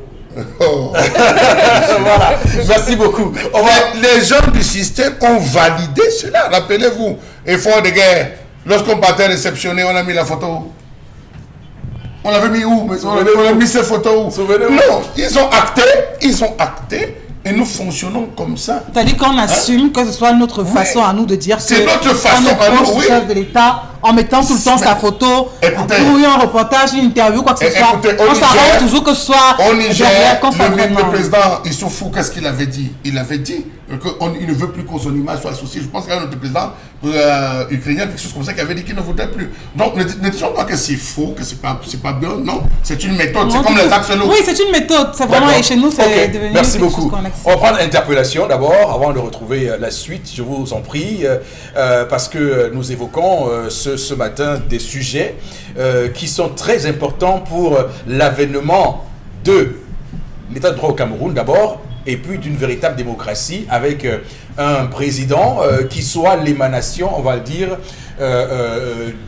Voilà, merci beaucoup. Les gens du système ont validé cela. Rappelez-vous, effort de guerre, lorsqu'on partait réceptionner, on a mis la photo. On l'avait mis où? On a mis ces photos où? Non, ils ont acté et nous fonctionnons comme ça. C'est-à-dire qu'on assume que ce soit notre façon à nous de dire que c'est notre façon à nous, oui. Chef de l'État, en mettant tout le temps sa photo, ou un reportage, une interview, quoi que ce soit. On s'arrange toujours que ce soit au Niger, le président Issoufou, qu'est-ce qu'il avait dit? Il avait dit qu'il ne veut plus que son image soit associée. Je pense qu'il y a notre président ukrainien, quelque chose comme ça, qui avait dit qu'il ne voudrait plus. Donc ne disons pas que c'est faux, que c'est pas bien. Non, c'est une méthode. C'est comme les axes. Oui, c'est une méthode. C'est vraiment, et chez nous, c'est devenu. Merci beaucoup. On va prendre l'interpellation d'abord, avant de retrouver la suite, je vous en prie, parce que nous évoquons ce matin des sujets qui sont très importants pour l'avènement de l'état de droit au Cameroun d'abord, et puis d'une véritable démocratie avec un président qui soit l'émanation, on va le dire,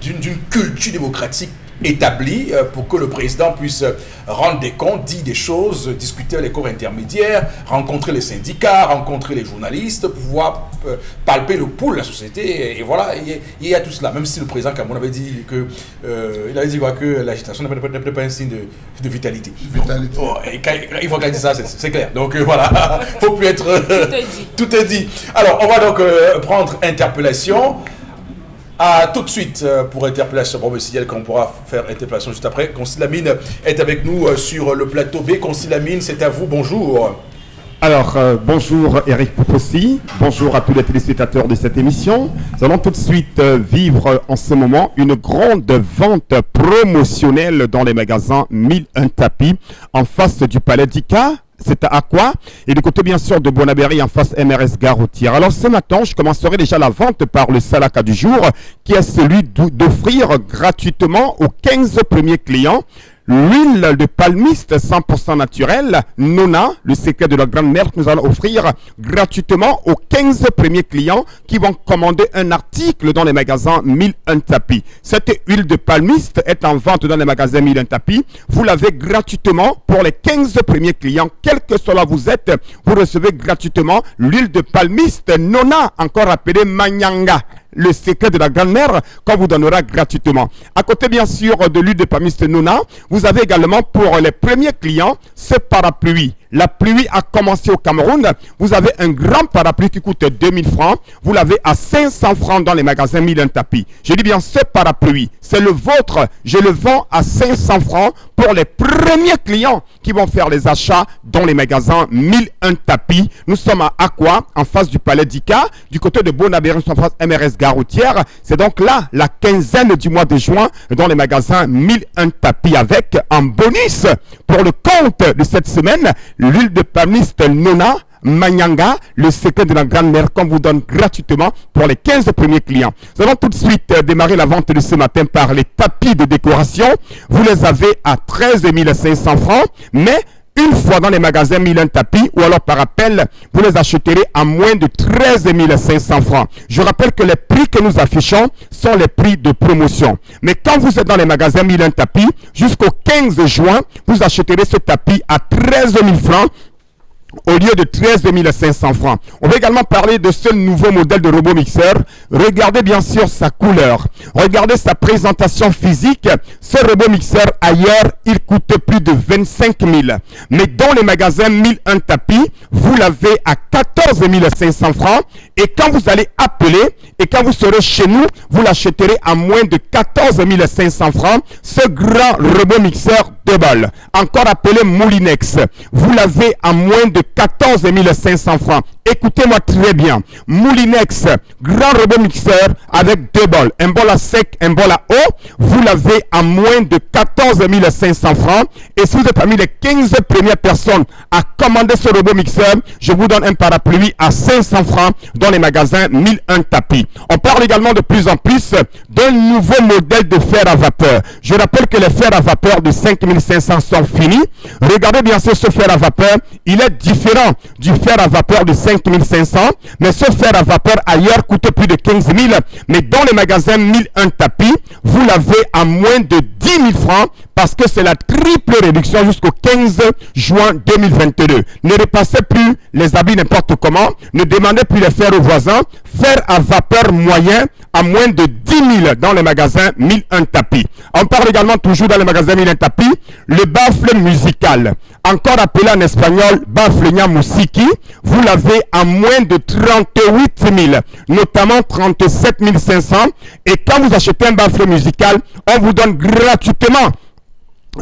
d'une culture démocratique établie pour que le président puisse rendre des comptes, dire des choses, discuter avec les corps intermédiaires, rencontrer les syndicats, rencontrer les journalistes, pouvoir palper le pouls de la société. Et voilà, il y a tout cela. Même si le président Cameroun avait dit que que l'agitation n'est pas un signe de vitalité. Il faut qu'il dise ça, c'est clair. Donc voilà, faut plus être... Tout est dit. Alors, on va donc prendre interpellation. Tout de suite pour interpellation. Bon, mais signale qu'on pourra faire interpellation juste après. Consilamine est avec nous sur le plateau B. Consilamine, c'est à vous. Bonjour. Alors, bonjour Eric Poupossi. Bonjour à tous les téléspectateurs de cette émission. Nous allons tout de suite vivre en ce moment une grande vente promotionnelle dans les magasins 1001 tapis en face du Palais d'Ika. C'est à quoi? Et du côté bien sûr de Bonabéry en face MRS Gare Routière. Alors ce matin, je commencerai déjà la vente par le Salaka du jour, qui est celui d'offrir gratuitement aux 15 premiers clients l'huile de palmiste 100% naturelle, Nona, le secret de la grande-mère que nous allons offrir gratuitement aux 15 premiers clients qui vont commander un article dans les magasins 1001 tapis. Cette huile de palmiste est en vente dans les magasins 1001 tapis. Vous l'avez gratuitement pour les 15 premiers clients, quel que soit là vous êtes. Vous recevez gratuitement l'huile de palmiste Nona, encore appelée Manyanga. Le secret de la grand-mère qu'on vous donnera gratuitement. À côté bien sûr de l'huile de palmiste Nona, vous avez également pour les premiers clients ce parapluie. La pluie a commencé au Cameroun. Vous avez un grand parapluie qui coûte 2000 francs. Vous l'avez à 500 francs dans les magasins 1001 tapis. Je dis bien ce parapluie, c'est le vôtre. Je le vends à 500 francs pour les premiers clients qui vont faire les achats dans les magasins 1001 tapis. Nous sommes à Aqua, en face du Palais d'Ika, du côté de Bonabéry, en face MRS Gare Routière. C'est donc là la quinzaine du mois de juin dans les magasins 1001 tapis avec en bonus pour le compte de cette semaine l'huile de palmiste Nona Manyanga, le secret de la grand-mère qu'on vous donne gratuitement pour les 15 premiers clients. Nous allons tout de suite démarrer la vente de ce matin par les tapis de décoration. Vous les avez à 13 500 francs, mais une fois dans les magasins 1001 tapis ou alors par appel, vous les acheterez à moins de 13 500 francs. Je rappelle que les prix que nous affichons sont les prix de promotion. Mais quand vous êtes dans les magasins 1001 tapis, jusqu'au 15 juin, vous acheterez ce tapis à 13 000 francs au lieu de 13 500 francs. On va également parler de ce nouveau modèle de robot mixeur. Regardez bien sûr sa couleur. Regardez sa présentation physique. Ce robot mixeur ailleurs, il coûte plus de 25 000. Mais dans les magasins 1001 tapis, vous l'avez à 14 500 francs. Et quand vous allez appeler et quand vous serez chez nous, vous l'achèterez à moins de 14 500 francs. Ce grand robot mixeur de balles, encore appelé Moulinex, vous l'avez à moins de 14 500 francs. Écoutez-moi très bien. Moulinex, grand robot mixeur avec deux bols, un bol à sec, un bol à eau. Vous l'avez à moins de 14 500 francs. Et si vous êtes parmi les 15 premières personnes à commander ce robot mixeur, je vous donne un parapluie à 500 francs dans les magasins 1001 tapis. On parle également de plus en plus d'un nouveau modèle de fer à vapeur. Je rappelle que les fers à vapeur de 5500 sont finis. Regardez bien sûr ce fer à vapeur. Il est différent du fer à vapeur de 5500. Mais ce fer à vapeur ailleurs coûte plus de 15 000. Mais dans les magasins 1001 tapis, vous l'avez à moins de 10 000 francs parce que c'est la triple réduction jusqu'au 15 juin 2022. Ne repassez plus les habits n'importe comment. Ne demandez plus les fers aux voisins. Fer à vapeur moyen à moins de 10 000 dans les magasins 1001 tapis. On parle également toujours dans les magasins 1001 tapis, le baffle musical, encore appelé en espagnol baffle musiki, vous l'avez à moins de 38 000, notamment 37 500. Et quand vous achetez un baffle musical, on vous donne gratuitement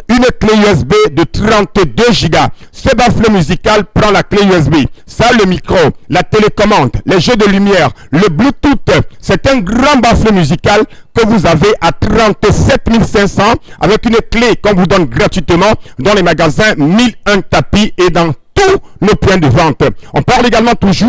une clé USB de 32 Go. Ce baffle musical prend la clé USB, ça le micro, la télécommande, les jeux de lumière, le Bluetooth. C'est un grand baffle musical que vous avez à 37 500 avec une clé qu'on vous donne gratuitement dans les magasins 1001 tapis et dans tous nos points de vente. On parle également toujours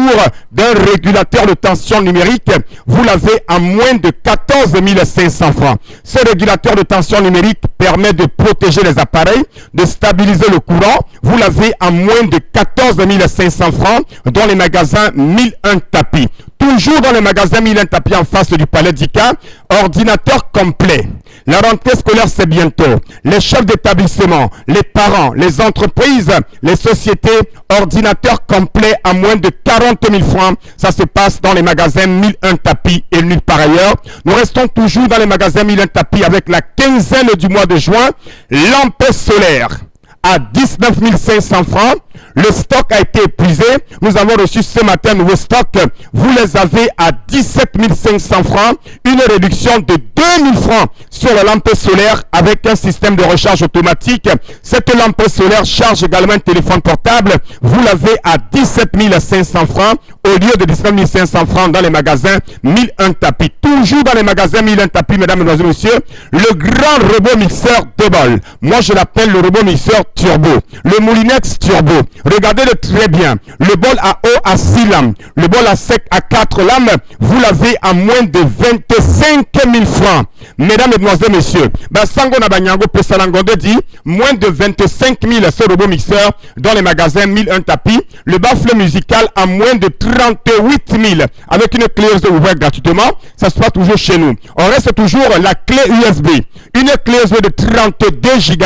d'un régulateur de tension numérique. Vous l'avez à moins de 14 500 francs. Ce régulateur de tension numérique permet de protéger les appareils, de stabiliser le courant. Vous l'avez à moins de 14 500 francs dans les magasins 1001 tapis. Toujours dans les magasins 1001 tapis en face du Palais d'Ika, ordinateur complet. La rentrée scolaire, c'est bientôt. Les chefs d'établissement, les parents, les entreprises, les sociétés, ordinateur complet à moins de 40 000 francs. Ça se passe dans les magasins 1001 tapis et nulle part ailleurs. Nous restons toujours dans les magasins 1001 tapis avec la quinzaine du mois de juin. Lampes solaires à 19 500 francs. Le stock a été épuisé. Nous avons reçu ce matin un nouveau stock. Vous les avez à 17 500 francs. Une réduction de 2 000 francs sur la lampe solaire avec un système de recharge automatique. Cette lampe solaire charge également un téléphone portable. Vous l'avez à 17 500 francs au lieu de 19 500 francs dans les magasins 1001 tapis. Toujours dans les magasins 1001 tapis, mesdames, mesdemoiselles, messieurs, le grand robot mixeur de bol. Moi, je l'appelle le robot mixeur turbo. Le Moulinex turbo. Regardez-le très bien. Le bol à eau à 6 lames. Le bol à sec à 4 lames. Vous l'avez à moins de 25 000 francs. Mesdames, mesdemoiselles, messieurs. Sango Nabanyango Pesalangonde dit moins de 25 000 ce robot mixeur dans les magasins 1001 tapis. Le baffle musical à moins de 38 000 avec une clé USB ouverte gratuitement. Ça se passe toujours chez nous. On reste toujours la clé USB. Une clé USB de 32 Go.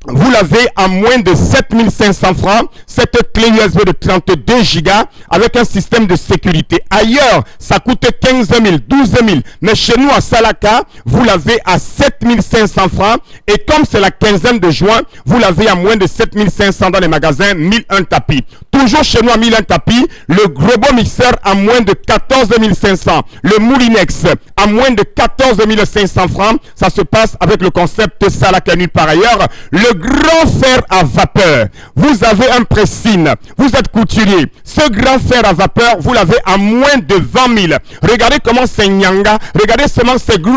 Vous l'avez à moins de 7 500 francs, cette clé USB de 32 Go avec un système de sécurité. Ailleurs, ça coûte 15 000, 12 000. Mais chez nous, à Salaka, vous l'avez à 7 500 francs. Et comme c'est la quinzaine de juin, vous l'avez à moins de 7 500 dans les magasins 1001 tapis. Toujours chez nous à 1001 tapis, le Grobo Mixeur à moins de 14 500. Le Moulinex à moins de 14 500 francs. Ça se passe avec le concept Salaka nulle par ailleurs. Le grand fer à vapeur. Vous avez un pressine. Vous êtes couturier. Ce grand fer à vapeur, vous l'avez à moins de 20 000. Regardez comment c'est nyanga. Regardez seulement c'est gros.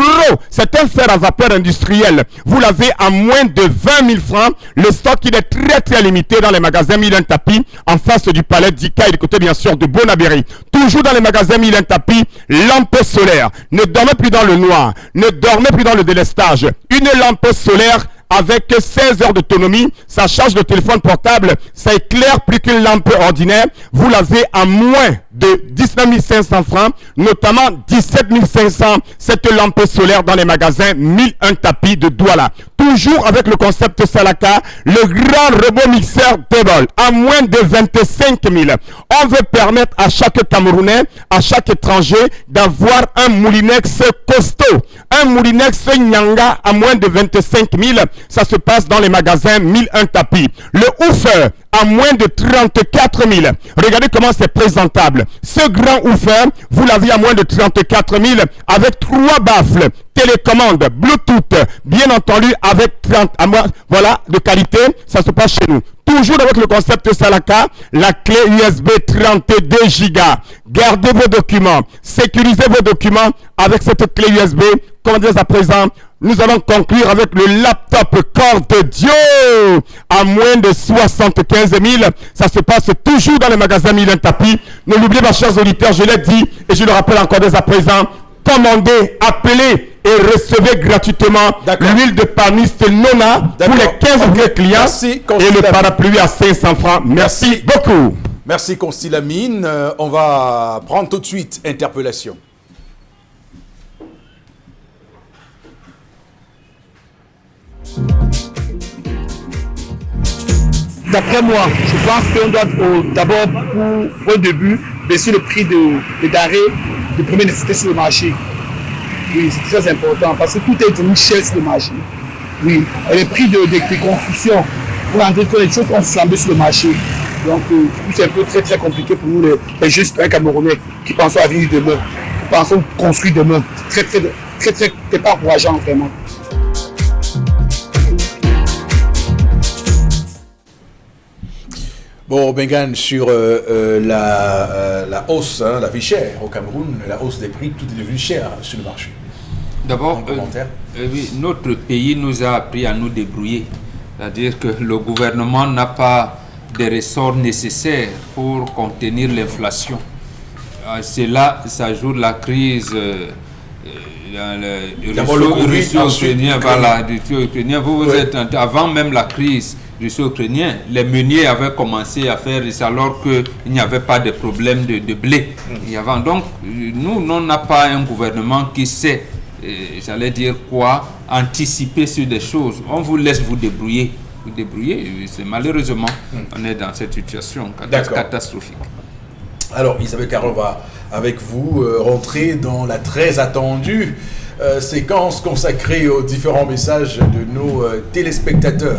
C'est un fer à vapeur industriel. Vous l'avez à moins de 20 000 francs. Le stock, il est très très limité dans les magasins 1001 tapis en face du Palais d'Ika et du côté bien sûr de Bonabéry. Toujours dans les magasins 1001 tapis, lampe solaire. Ne dormez plus dans le noir. Ne dormez plus dans le délestage. Une lampe solaire avec 16 heures d'autonomie, ça charge le téléphone portable, ça éclaire plus qu'une lampe ordinaire. Vous l'avez à moins de 19 500 francs, notamment 17 500, cette lampe solaire dans les magasins 1001 tapis de Douala. Toujours avec le concept Salaka, le grand robot mixeur Debol à moins de 25 000. On veut permettre à chaque Camerounais, à chaque étranger d'avoir un Moulinex costaud, un Moulinex Nyanga à moins de 25 000. Ça se passe dans les magasins 1001 tapis. Le Woofer à moins de 34 000. Regardez comment c'est présentable. Ce grand Woofer, vous l'avez à moins de 34 000 avec 3 baffles, télécommande, Bluetooth, bien entendu avec 30, voilà, de qualité. Ça se passe chez nous. Toujours avec le concept Salaka, la clé USB 32 Go. Gardez vos documents, sécurisez vos documents avec cette clé USB. Comme dès à présent, nous allons conclure avec le laptop Corde Dio à moins de 75 000. Ça se passe toujours dans les magasins 1001 tapis. Ne l'oubliez pas, chers auditeurs, je l'ai dit et je le rappelle encore dès à présent. Commandez, appelez et recevez gratuitement l'huile de palmiste Nona pour les 15 premiers clients. Merci, et le parapluie à 500 francs. Merci beaucoup. Merci Constilamine. On va prendre tout de suite interpellation. D'après moi, je pense qu'on doit d'abord, pour un début, baisser le prix des denrées de première nécessité sur le marché. Oui, c'est très important parce que tout est devenu cher sur le marché. Oui, et les prix des constructions pour entrer les choses ont flambé sur le marché. Donc, c'est un peu très très compliqué pour nous, les jeunes citoyens camerounais qui pensent à venir demain, qui pensent construire demain. C'est pas encourageant vraiment. Bon, Bengan, sur la hausse, la vie chère au Cameroun, la hausse des prix, tout est devenu cher sur le marché. D'abord, oui, notre pays nous a appris à nous débrouiller. C'est-à-dire que le gouvernement n'a pas des ressorts nécessaires pour contenir l'inflation. C'est là s'ajoute la crise russo-ukrainien. Voilà, russo-ukrainien. Vous êtes avant même la crise russo-ukrainienne, les meuniers avaient commencé à faire ça alors qu'il n'y avait pas de problème de blé. Donc, nous, on n'a pas un gouvernement qui sait, j'allais dire quoi, anticiper sur des choses. On vous laisse vous débrouiller. C'est malheureusement, on est dans cette situation catastrophique. Alors, Isabelle Caron va, avec vous, rentrer dans la très attendue séquence consacrée aux différents messages de nos téléspectateurs.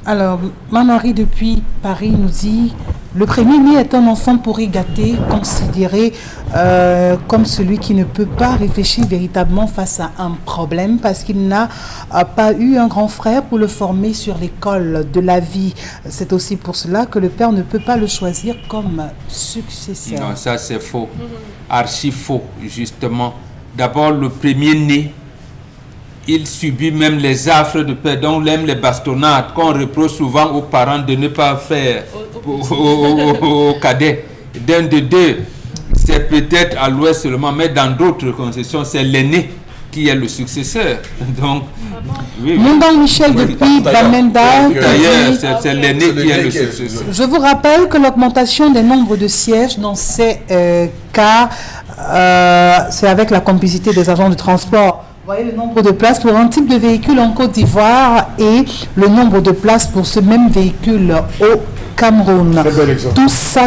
Alors, Marie depuis Paris nous dit « Le premier-né est un enfant pourri gâté, considéré comme celui qui ne peut pas réfléchir véritablement face à un problème parce qu'il n'a pas eu un grand frère pour le former sur l'école de la vie. C'est aussi pour cela que le père ne peut pas le choisir comme successeur. » Non, ça c'est faux. Archi faux, justement. D'abord, le premier-né, il subit même les affres de père, donc même les bastonnades qu'on reproche souvent aux parents de ne pas faire aux cadets. D'un de deux, c'est peut-être à l'ouest seulement, mais dans d'autres concessions, c'est l'aîné qui est le successeur. Donc, oui. Mondang Michel depuis Bamenda. D'ailleurs, c'est l'aîné qui est le successeur. Je vous rappelle que l'augmentation des nombres de sièges dans ces cas, c'est avec la complicité des agents de transport. Vous voyez le nombre de places pour un type de véhicule en Côte d'Ivoire et le nombre de places pour ce même véhicule au Cameroun. Tout ça,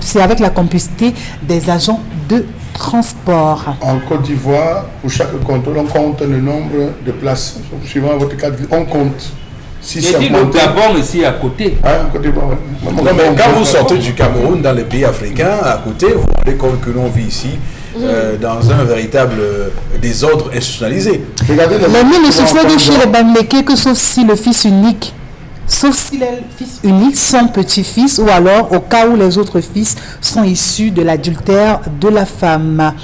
c'est avec la complicité des agents de transport. En Côte d'Ivoire, pour chaque contrôle, on compte le nombre de places. Suivant votre cas de vie, on compte. Si c'est le Gabon ici à côté. Côte d'Ivoire, non, mais quand vous sortez du Cameroun dans les pays africains, à côté, vous vous rendez compte que l'on vit ici dans un véritable désordre institutionnalisé. L'aîné ne succède chez les Bamlékés que sauf si le fils unique, son petit-fils, ou alors au cas où les autres fils sont issus de l'adultère de la femme.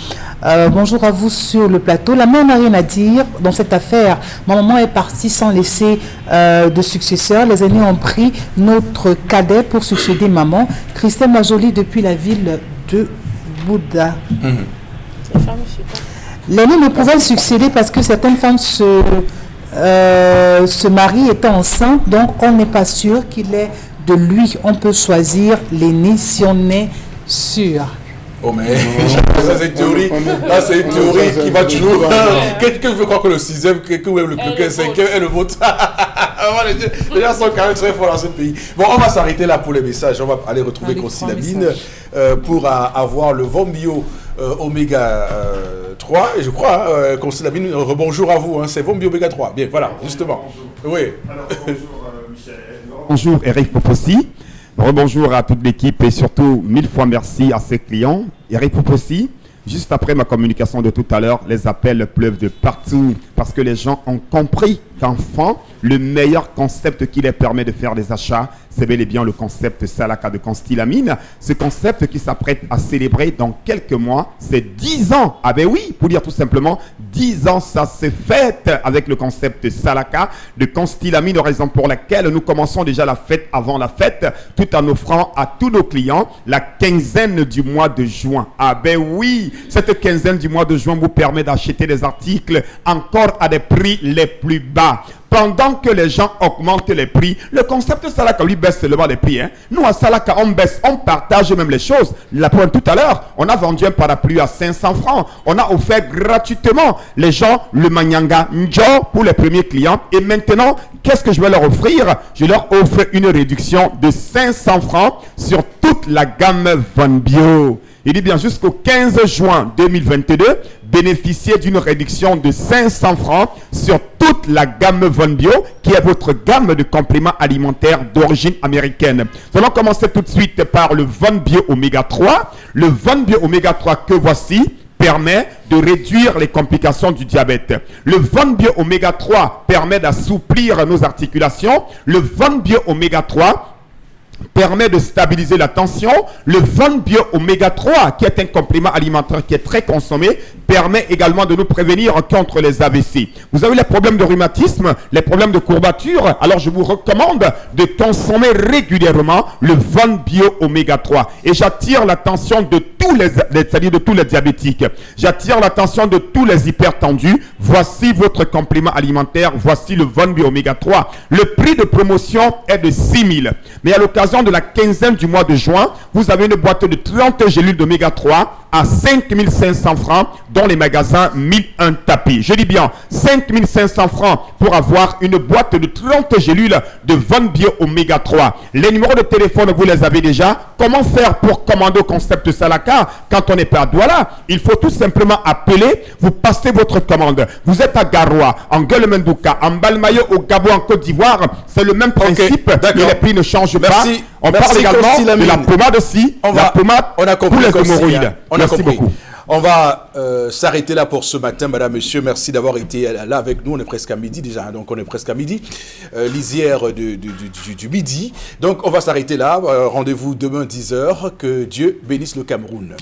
Bonjour à vous sur le plateau. La mère n'a rien à dire dans cette affaire. Ma maman est partie sans laisser de successeur. Les aînés ont pris notre cadet pour succéder maman. Christelle Majoli depuis la ville de Bouddha. L'aîné ne pouvait succéder parce que certaines femmes se marient étant enceintes, donc on n'est pas sûr qu'il est de lui. On peut choisir l'aîné si on est sûr. Oh mais ça c'est une théorie. Là c'est une théorie qui va toujours. Quelqu'un veut croire que le 6e, quelqu'un même le 5e est le vôtre. Les gens sont quand même très forts dans ce pays. Bon, on va s'arrêter là pour les messages. On va aller retrouver Consilamine pour avoir le Vombio Oméga 3. Et je crois, Consilamine, rebonjour à vous. C'est Vombio Oméga 3. Bien, voilà, justement. Oui. Alors, bonjour Michel. Bonjour Eric Popossi. Rebonjour à toute l'équipe et surtout 1000 fois merci à ses clients. Eric Popossi, juste après ma communication de tout à l'heure, les appels pleuvent de partout parce que les gens ont compris qu'enfin, le meilleur concept qui les permet de faire des achats, c'est bel et bien le concept Salaka de Constilamine. Ce concept qui s'apprête à célébrer dans quelques mois, c'est 10 ans. Ah ben oui, pour dire tout simplement, 10 ans, ça s'est fait avec le concept Salaka de Constilamine, raison pour laquelle nous commençons déjà la fête avant la fête, tout en offrant à tous nos clients la quinzaine du mois de juin. Ah ben oui, cette quinzaine du mois de juin vous permet d'acheter des articles encore à des prix les plus bas. Pendant que les gens augmentent les prix, le concept Salaka lui baisse seulement les prix. Nous à Salaka on baisse, on partage même les choses. La pointe tout à l'heure, on a vendu un parapluie à 500 francs. On a offert gratuitement les gens le Manyanga Njo pour les premiers clients. Et maintenant, qu'est-ce que je vais leur offrir? Je leur offre une réduction de 500 francs sur toute la gamme Von Bio. Il dit bien jusqu'au 15 juin 2022, bénéficiez d'une réduction de 500 francs sur toute la gamme Von Bio, qui est votre gamme de compléments alimentaires d'origine américaine. Nous allons commencer tout de suite par le Von Bio Oméga 3. Le Von Bio Oméga 3 que voici permet de réduire les complications du diabète. Le Von Bio Oméga 3 permet d'assouplir nos articulations. Le Von Bio Oméga 3 permet de stabiliser la tension. Le Von Bio Oméga 3, qui est un complément alimentaire qui est très consommé, permet également de nous prévenir contre les AVC. Vous avez les problèmes de rhumatisme, les problèmes de courbature, alors je vous recommande de consommer régulièrement le Von Bio Oméga 3. Et j'attire l'attention de tous les diabétiques. J'attire l'attention de tous les hypertendus. Voici votre complément alimentaire, voici le Von Bio Oméga 3. Le prix de promotion est de 6 000. Mais à l'occasion de la quinzaine du mois de juin, vous avez une boîte de 30 gélules d'oméga 3 à 5 500 francs dans les magasins 1001 tapis. Je dis bien 5 500 francs pour avoir une boîte de 30 gélules de Von Bio Oméga 3. Les numéros de téléphone, vous les avez déjà. Comment faire pour commander au concept Salaka quand on n'est pas à Douala? Il faut tout simplement appeler, vous passez votre commande. Vous êtes à Garoua, en Gueule-Mendouka, en Balmayo, au Gabon, en Côte d'Ivoire. C'est le même principe, mais les prix ne changent pas. On parle également de la pommade aussi, la pommade pour les hémorroïdes. Merci beaucoup. On va s'arrêter là pour ce matin, madame, monsieur. Merci d'avoir été là avec nous. On est presque à midi déjà, hein, donc on est presque à midi. Lisière du midi. Donc on va s'arrêter là. Rendez-vous demain 10h. Que Dieu bénisse le Cameroun.